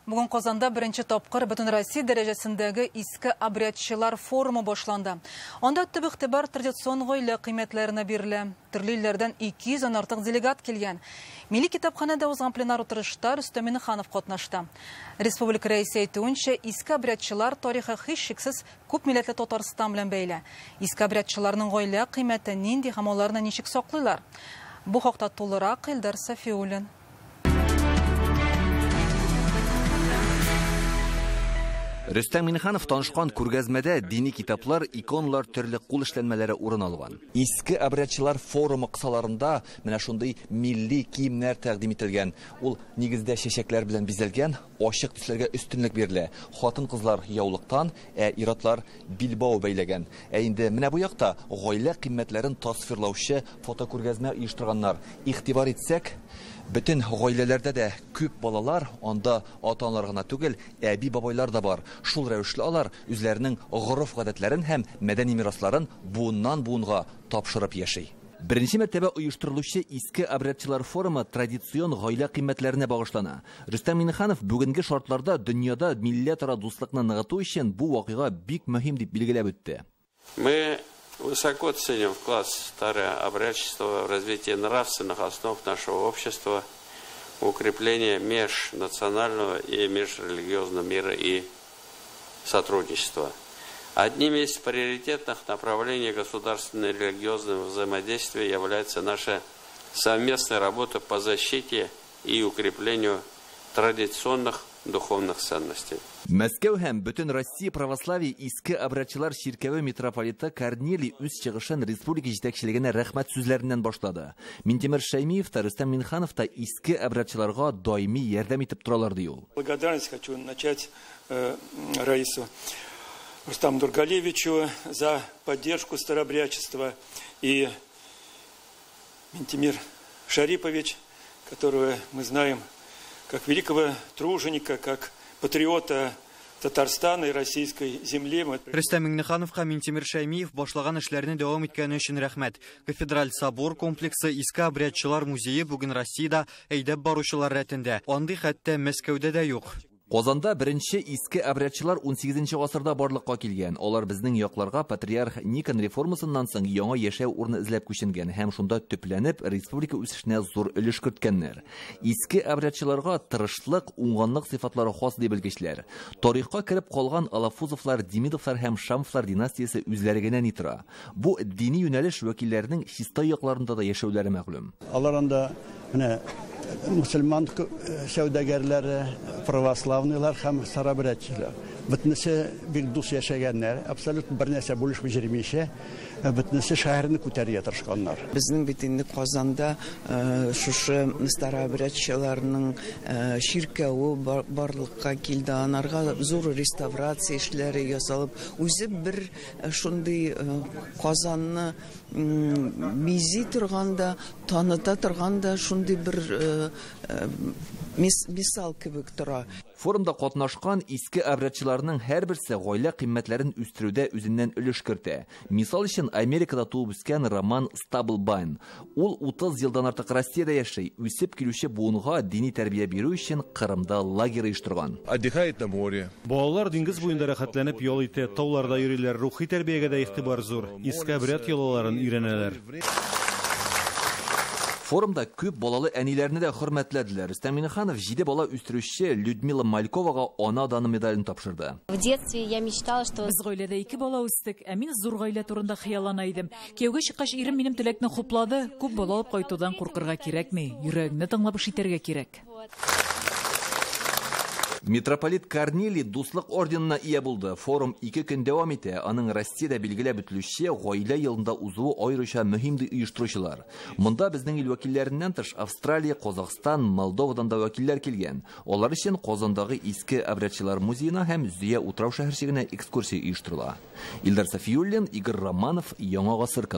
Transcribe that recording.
Bugün Kozanda birinci topqir Bütün Россия derecesindeki iski abriyatçılar forumu başlandı. Onda tüb iqtibar tradision goyla kıymetlerine birle. Türlü illerden 200'den artıq delegat kelgen. Milli Kitapxanada ozgan plenar oturuşta Rüstem Minixanov qatnaştı. Respublika reisi aytуынча, iski abriyatçılar tarixi hiç şiksiz köp milletli Tataristan bilen beyle. Iski abriyatçılarning goyla kıymeti nindi ham onlarni nişik saqlaylar. Bu haqda to'liroq Eldar Safiullin. Rüstem Minixanov tanışkan күргәзмәдә dini kitaplar, ikonlar, türlü kul işlenmelere урын алган. Иске обрядчылар форумы кысаларында менә шундый milli киемнәр тәкъдим ителгән. Ул нигездә чәчәкләр белән бизәлгән, ачык төсләргә өстенлек бирелә. Хатын-кызлар яулыктан, иратлар билбау бәйләгән. Инде менә бу якта гаилә кыйммәтләрен тасвирлаучы фотокүргәзмә оештырганнар. Игътибар итсәк, bütün гаиләләрдә дә күп балалар, анда ата-аналар гына түгел, әби-бабайлар да бар. Шул рәвешле алар үзләренең горыф-гадәтләрен һәм мәдәни мирасларын буыннан-буынга тапшырып яши. Беренче мәртәбә оештырылучы иске обрядчылар форумы традицион гаилә кыйммәтләренә багышлана. Рөстәм Миниханов бүгенге шартларда дөньяда милләтара дуслыкны ныгыту өчен бу вакыйга бик мөһим дип билгеләп үтте. Мы высоко ценим вклад старого обрядчества в развитие нравственных основ нашего общества, укрепление межнационального и межрелигиозного мира и сотрудничества. Одним из приоритетных направлений государственного и религиозного взаимодействия является наша совместная работа по защите и укреплению традиционных духовных ценностей. Мәскәү һәм Бөтен Россия православие иске обрядчылар ширкәве митрополиты Корнилий үз чыгышын республика җитәкчелегенә рәхмәт сүзләреннән башлады. Минтимер Шәймиев та, Рөстәм Миниханов та иске обрядчыларга даими ярдәм итеп торалар ди ул. Благодарность хочу начать Раису Рустаму Дургалевичу за поддержку старообрядчества и Минтимир Шарипович, которого мы знаем как великого труженика, как патриота Татарстана и российской земли. Рөстәм Миниханов һәм Минтимир Шәймиев башлаган эшләрне дәвам иткәне өчен рәхмәт. Кафедраль собор комплексы иске обрядчылар музее бүген Россиядә әйдәп баручылар рәтендә. Андый хәтта Мәскәүдә дә юк. Kozanda birinci iski обрядчылар 18 гасырда барлыкка килгән. Алар безнең якларга патриарх Никон реформасыннан соң яңа яшәү урыны эзләп күченгән һәм шунда төпләнеп республика үсешенә зур өлеш керткәннәр. Иске обрядчыларга тырышлык, уңганлык сыйфатлары хас дип белгечләр. Тарихка кереп калган Алафузовлар, Демидовлар һәм Шамовлар династиясе үзләренә ни тора. Бу дини юнәлеш вәкилләренең чиста якларында да яшәүләре мәгълүм. Алар анда менә Müslüman şevdəgərləri, pravoslavnılar һәм старообрядчылар. Bütünüsü bir dus yaşayanlar, absolut bir нәрсә buluşmuş jirmişə, bütünüsü şəhərini күтәргә тырышканнар. Безнең бит инде Казанда шушы старообрядчыларның ширкәве барлыкка килде, анарга зур реставрация эшләре ясалып, үзе бер шундый Казанны бизи торганда, таныта торганда шундый бер мисал кебек тора. Форумда катнашкан иске обрядчыларның һәрберсе гаилә кыйммәтләрен үстерүдә үзеннән өлеш кертә. Мисал өчен Америкада туып үскән Роман Стаблбайн. Ул 30 елдан артык Россиядә яши, үсеп килүче буынга дини тәрбия бирү өчен Кырымда лагерь оештырган. Отдыхает на море. Балалар диңгез буенда рәхәтләнеп ял итә, тауларда йөриләр, рухи тәрбиягә дә игътибар зур. Иске обряд йолаларын өйрәнәләр. Форумда күп балалы әниләрне дә хөрмәтләделәр. Рөстәм Миниханов 7 бала үстерүче Людмила Мальковага ана даны медален тапшырды. В детстве я мечтала, что без гаиләдә 2 бала үстек, ә мин зур гаилә турында хыяллана идем. Кияүгә чыккач ирем минем теләкне хуплады. Күп бала алып кайтудан куркырга кирәкми, йөрәгне тыңлап эш итәргә кирәк. Митрополит Корнилий дуслык орденына ия булды. Форум 2 көн дәвам итә. Аның Россиядә билгеләп үтелүче гаилә елында узуы аеруча мөһим ди оештыручылар. Монда безнең ил вәкилләреннән тыш Австралия, Казакстан, Молдовадан да вәкилләр килгән. Алар өчен Казандагы иске обрядчылар музеена һәм Зөя утрау шәһәрчегенә экскурсия оештырыла. Элдар Сафиуллин, Игорь Романов, Яңа гасыр.